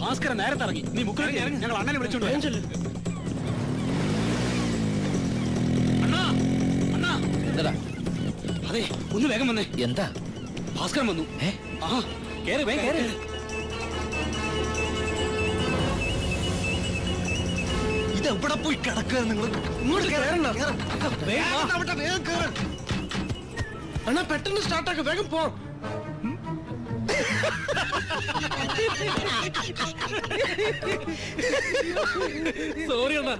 ഭാസ്കരൻ നേരത്തെ ഇറങ്ങി. നീ മുക്കിലേക്ക് ഇറങ്ങി, ഞങ്ങൾ അണ്ണനെ വിളിച്ചോണ്ട് അതെ, ഒന്ന് വേഗം വന്നേ. എന്താ? ഭാസ്കരൻ വന്നു. കേറ് വേഗം കേറ്. ഇതെവിടെ പോയി കിടക്കുക നിങ്ങൾ? അണ്ണാ പെട്ടെന്ന് സ്റ്റാർട്ടാക്ക, വേഗം പോ. സോറി അണ്ണാ,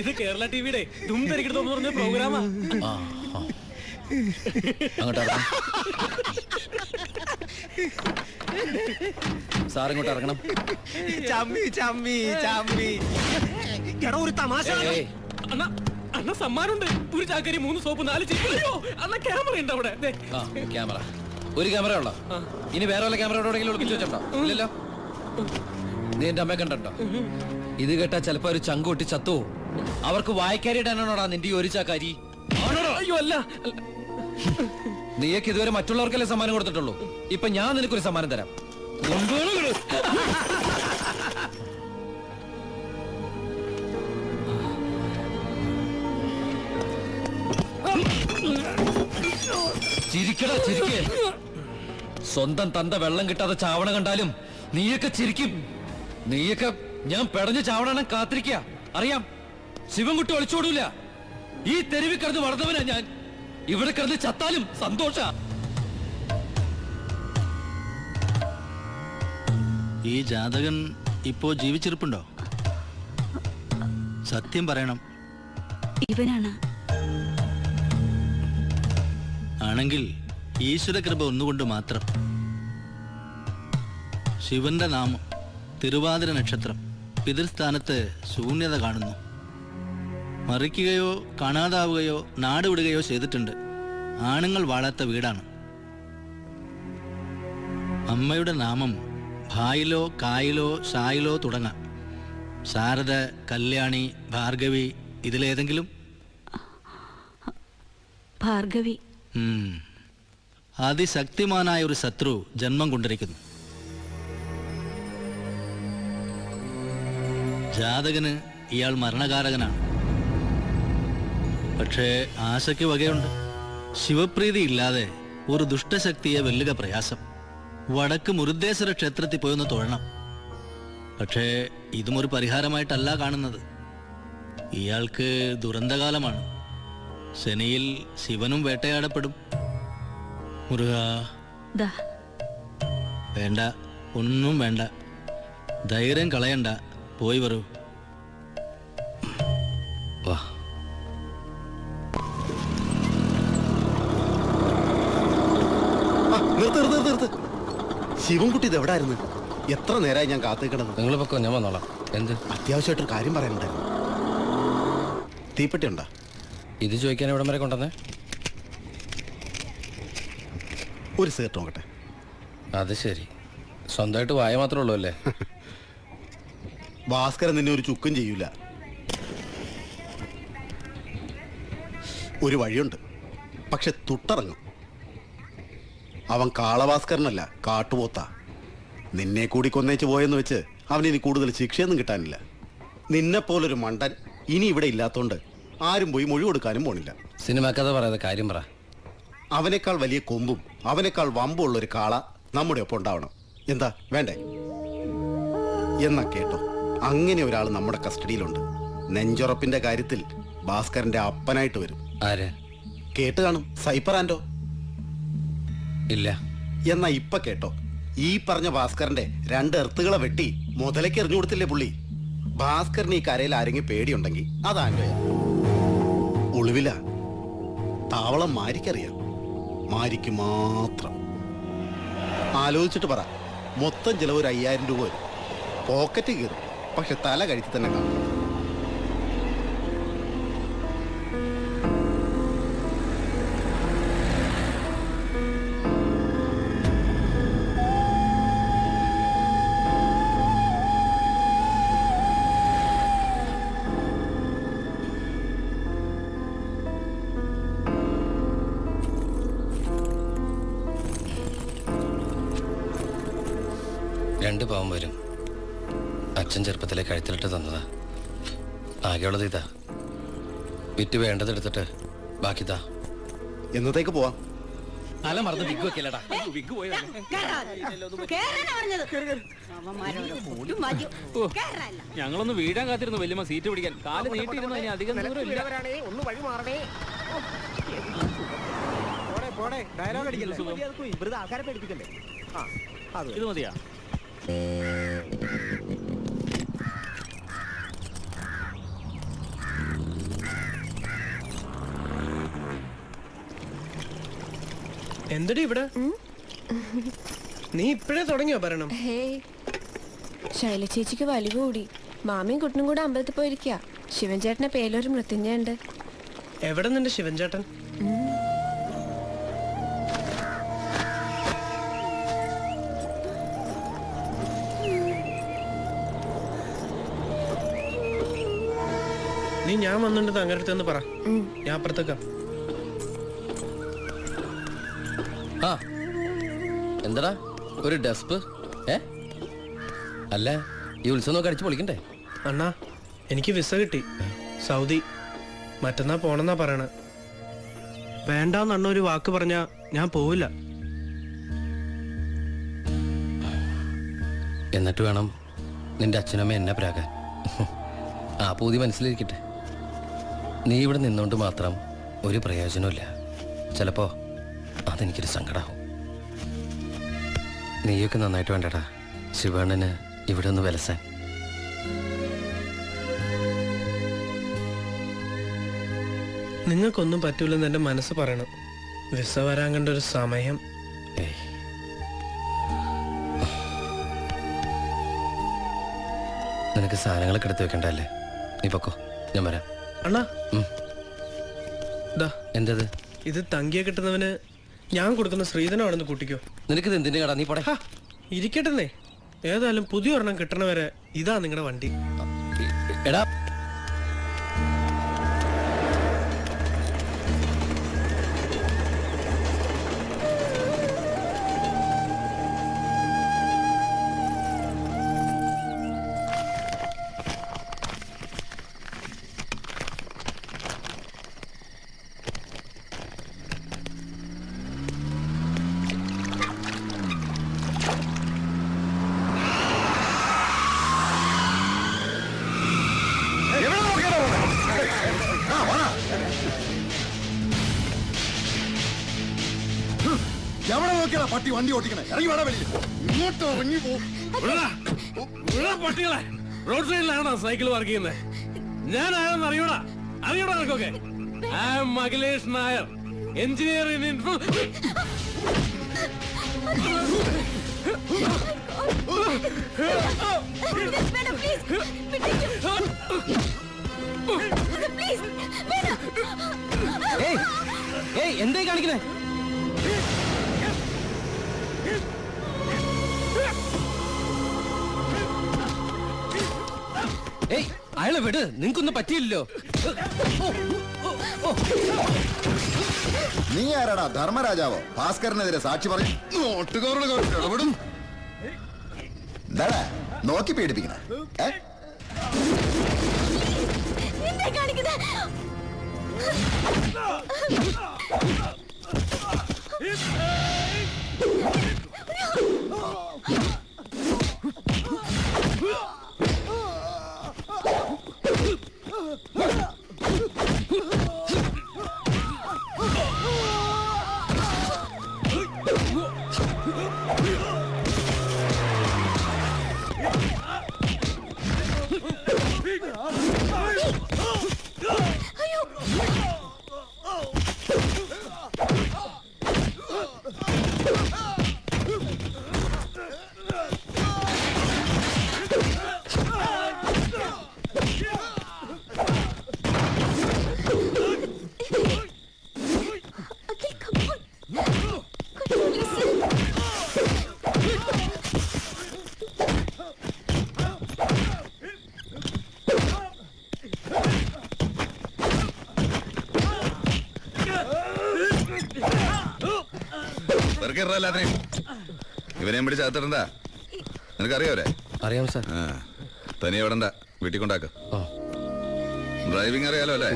ഇത് കേരള ടിവിയുടെ ദുംതരികിടന്ന് പറഞ്ഞ പ്രോഗ്രാമാ. സാറിങ്ങോട്ട് ഇറങ്ങണം. ചമ്മി ചമ്മി ചമ്മി. എടാ ഒരു തമാശ. അണ്ണ സമ്മാനമുണ്ട്. ഒരു ചാക്കരി, 3 സോപ്പ്, 4 ചിപ്പോ. അണ്ണ ക്യാമറ ഉണ്ട് അവിടെ. ക്യാമറ ഒരു ക്യാമറ ഉള്ള. ഇനി വേറെ വല്ല ക്യാമറ എവിടെയെങ്കിലും ഒളിപ്പിച്ചു വെച്ചോ? ഇല്ലല്ലോ. നീ എന്റെ അമ്മയെ കണ്ടോ? ഇത് കേട്ടാ ചിലപ്പോ ഒരു ചങ്കൂട്ടി ചത്തോ. അവർക്ക് വായിക്കാരിടാനാണോടാ നിന്റെ ഈ ഒരു ചാക്കാരി? അയ്യോ അല്ല, നീയൊക്കെ ഇതുവരെ മറ്റുള്ളവർക്കല്ലേ സമ്മാനം കൊടുത്തിട്ടുള്ളൂ. ഇപ്പൊ ഞാൻ നിനക്കൊരു സമ്മാനം തരാം. ചിരിക്കടാ ചിരിക്കേ. സ്വന്തം തന്ത വെള്ളം കിട്ടാതെ ചാവണ കണ്ടാലും നീയൊക്കെ ചിരിക്കും. നീയൊക്കെ ഞാൻ പെടഞ്ഞ് ചാവണ കാത്തിരിക്കുക. അറിയാം, ശിവൻകുട്ടി ഒളിച്ചോടൂല. ഈ തെരുവിൽ കിടന്ന് വളർന്നവനാ ഞാൻ. ഇവിടെ കിടന്ന് ചത്താലും സന്തോഷ. ഈ ജാതകൻ ഇപ്പോ ജീവിച്ചിരിപ്പുണ്ടോ? സത്യം പറയണം. ഇവനാണ്. ആണെങ്കിൽ ഈശ്വര കൃപ ഒന്നുകൊണ്ട് മാത്രം. ശിവന്റെ നാമം, തിരുവാതിര നക്ഷത്രം, പിതൃസ്ഥാനത്ത് ശൂന്യത കാണുന്നു. മറിക്കുകയോ കാണാതാവുകയോ നാടുവിടുകയോ ചെയ്തിട്ടുണ്ട്. ആണുങ്ങൾ വാഴാത്ത വീടാണ്. അമ്മയുടെ നാമം ഭായിലോ കായിലോ ഷായിലോ തുടങ്ങാം. ശാരദ, കല്യാണി, ഭാർഗവി, ഇതിലേതെങ്കിലും? ഭാർഗവി. അതിശക്തിമാനായ ഒരു ശത്രു ജന്മം കൊണ്ടിരിക്കുന്നു. ജാതകന് ഇയാൾ മരണകാരകനാണ്. പക്ഷേ ആശയ്ക്ക് വകയുണ്ട്. ശിവപ്രീതി ഇല്ലാതെ ഒരു ദുഷ്ടശക്തിയെ വെല്ലുക പ്രയാസം. വടക്ക് മുരുദ്ദേശ്വര ക്ഷേത്രത്തിൽ പോയൊന്ന് തൊഴണം. പക്ഷേ ഇതും ഒരു പരിഹാരമായിട്ടല്ല കാണുന്നത്. ഇയാൾക്ക് ദുരന്തകാലമാണ്. ശനിയിൽ ശിവനും വേട്ടയാടപ്പെടും. മുരുക, വേണ്ട, ഒന്നും വേണ്ട, ധൈര്യം കളയണ്ട, പോയി വരൂ. വാ. നിർത്ത്. ശിവൻകുട്ടി ഇത് എവിടായിരുന്നു? എത്ര നേരമായി ഞാൻ കാത്തിക്കിടന്നു. നിങ്ങൾ പൊക്കോ, ഞാൻ വന്നോളാം. എന്ത് അത്യാവശ്യമായിട്ടൊരു കാര്യം പറയാനുണ്ടായിരുന്നു. തീപ്പെട്ടി ഉണ്ടോ? ഇത് ചോദിക്കാൻ എവിടം വരെ കൊണ്ടുവന്നേ? ഒരു സിഗരറ്റ് നോക്കട്ടെ. അത് ശരി, സ്വന്തമായിട്ട് വായ മാത്രമേ ഉള്ളൂ അല്ലേ? ഭാസ്കരൻ നിന്നെ ഒരു ചുക്കും ചെയ്യൂല. ഒരു വഴിയുണ്ട്, പക്ഷെ തുട്ടിറങ്ങും. അവൻ കാളഭാസ്കരനല്ല, കാട്ടുപോത്താ. നിന്നെ കൂടി കൊന്നേച്ച് പോയെന്ന് വെച്ച് അവനിനി കൂടുതൽ ശിക്ഷയൊന്നും കിട്ടാനില്ല. നിന്നെപ്പോലൊരു മണ്ടൻ ഇനി ഇവിടെ ഇല്ലാത്തോണ്ട് ആരും പോയി മൊഴി കൊടുക്കാനും പോണില്ല. സിനിമ കഥ പറയാതെ കാര്യം പറ. അവനേക്കാൾ വലിയ കൊമ്പും അവനേക്കാൾ വമ്പുള്ളൊരു കാള നമ്മുടെ ഒപ്പം ഉണ്ടാവണം. എന്താ വേണ്ടേ? എന്നാ കേട്ടോ, അങ്ങനെ ഒരാൾ നമ്മുടെ കസ്റ്റഡിയിലുണ്ട്. നെഞ്ചുറപ്പിന്റെ കാര്യത്തിൽ ഭാസ്കരന്റെ അപ്പനായിട്ട് വരും. ആര്? കേട്ട് കാണും, സൈപ്പർ ആൻഡോ. ഇല്ല. എന്നാ ഇപ്പൊ കേട്ടോ, ഈ പറഞ്ഞ ഭാസ്കരന്റെ 2 എർത്തുകളെ വെട്ടി മുതലേക്ക് എറിഞ്ഞു കൊടുത്തില്ലേ പുള്ളി. ഭാസ്കരന് ഈ കരയിൽ ആരെങ്കിലും പേടിയുണ്ടെങ്കിൽ അത് ആൻഡോയാ. ഒളിവില. താവളം മാരിക്കറിയാം, മാരിക്ക് മാത്രം. ആലോചിച്ചിട്ട് പറ. മൊത്തം ചിലവ് ഒരു 5000 രൂപ വരും. പോക്കറ്റ് കീറും, പക്ഷെ തല കഴിച്ച് തന്നെ കാണും. 2 പവൻ വരും. അച്ഛൻ ചെറുപ്പത്തിലെ കഴുത്തിലിട്ട് തന്നതാ. ആകെയുള്ളത് ഇതാ. വിറ്റ് വേണ്ടതെടുത്തിട്ട് ബാക്കിതാ. എന്നത്തേക്ക് പോവാം? തല മറന്ന് വിഗ് വെക്കില്ലടാ. ഞങ്ങളൊന്ന് വീഴാൻ കാത്തിരുന്നു വല്യമ്മ സീറ്റ് പിടിക്കാൻ. കാല് നീട്ടിയിരുന്നു. അതിന് അധികം ദൂരമില്ല. ഒന്ന് വഴി മാറണേ. പോടെ ഡയലോഗ് അടിക്കല്ലേ, വെറുതെ ആൾക്കാരെ പേടിപ്പിക്കല്ലേ. ഇത് മതിയാ? എന്തടി ഇവിടെ? നീ ഇപ്പഴേ തുടങ്ങിയോ ഭരണം? ശൈല ചേച്ചിക്ക് വലി കൂടി. മാമിയും കുട്ടനും കൂടെ അമ്പലത്തിൽ പോയിരിക്കുക. ശിവൻ ചേട്ടനെ പേലൊരു മൃത്യുഞ്ജയുണ്ട്. എവിടെ നിന്റെ ശിവൻ ചേട്ടൻ? നീ ഞാൻ വന്നിട്ട് അങ്ങടുത്തെന്ന് പറ, ഞാൻ അപ്പുറത്തേക്കാം. ആ എന്താടാ ഒരു ഡെസ്പ്? അല്ല ഈ ഉത്സവമൊക്കെ അടിച്ചു പൊളിക്കണ്ടേ? അണ്ണാ എനിക്ക് വിസ കിട്ടി, സൗദി. മറ്റന്നാ പോണെന്നാ പറയണ. വേണ്ടാന്ന് അണ്ണ ഒരു വാക്ക് പറഞ്ഞാ ഞാൻ പോവില്ല. എന്നിട്ട് വേണം നിന്റെ അച്ഛനമ്മ എന്നെ പ്രാകാൻ. ആ പൂതി മനസ്സിലിരിക്കട്ടെ. നീ ഇവിടെ നിന്നുകൊണ്ട് മാത്രം ഒരു പ്രയോജനമില്ല. ചിലപ്പോ അതെനിക്കൊരു സങ്കടാവും. നീയൊക്കെ നന്നായിട്ട് വേണ്ടടാ ശിവണ്ണന് ഇവിടെ ഒന്ന് വിലസാൻ. നിങ്ങൾക്കൊന്നും പറ്റൂലെന്ന് എന്റെ മനസ്സ് പറയണം. വിസ വരാൻ കണ്ട ഒരു സമയം. നിനക്ക് സാധനങ്ങളൊക്കെ എടുത്ത് വെക്കണ്ടല്ലേ? നീ പൊക്കോ, ഞാൻ വരാം. അണ്ണാ എന്തത്? ഇത് തങ്കിയെ കിട്ടുന്നവന് ഞാൻ കൊടുക്കുന്ന ശ്രീധനമാണെന്ന് കൂട്ടിക്കോ. നിനക്കിത് എന്തിന്റെ കടാ? നീ പോടെ. ഇരിക്കട്ടെന്നേ, ഏതായാലും പുതിയ ഒരെണ്ണം കിട്ടണവരെ ഇതാ നിങ്ങളുടെ വണ്ടി. എടാ എവിടെ നോക്കിയാ പട്ടി വണ്ടി ഓടിക്കണേ? ഇറങ്ങി വേണം വെളിയിൽ. ഇങ്ങോട്ടോ ഇറങ്ങി പോ. പട്ടികളെ റോഡ് സൈഡിലാണോ സൈക്കിൾ പാർക്ക് ചെയ്യുന്നത്? ഞാൻ ആരെന്ന് അറിയൂടാ? അറിയൂടാ നിനക്കൊക്കെ? I am Akhilesh Nair, engineer in എന്തായി കാണിക്കുന്നേ? ഏയ് അയാളെ വിട്, നിങ്ങൾക്കൊന്നും പറ്റിയില്ലല്ലോ. നീ ആരാടാ? ധർമ്മരാജാവോ? ഭാസ്കരനെതിരെ സാക്ഷി പറഞ്ഞു നോട്ടുകാരുടെ ഇടപെടും. എന്താടാ നോക്കി പേടിപ്പിക്കണ? ഇവനെയും പിടിച്ച് അകത്തിടണ്ട. നിനക്കറിയാവരെ? അറിയാം സാർ. തനിയെ എവിടെന്താ വീട്ടിൽ കൊണ്ടാക്ക. ഡ്രൈവിംഗ് അറിയാലോ അല്ലേ?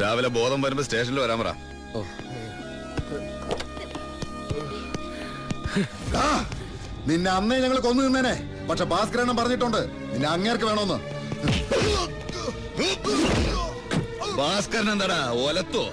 രാവിലെ ബോധം വരുമ്പോ സ്റ്റേഷനിൽ വരാൻ പറ. നിന്നെ അന്നേ ഞങ്ങൾ കൊന്നു നിന്നേനെ. പക്ഷെ ഭാസ്കരണ്ണം പറഞ്ഞിട്ടുണ്ട് നിന്നെ അങ്ങേർക്ക് വേണോന്ന്. ഭാസ്കരൻ എന്താടാ ഒലത്തോ?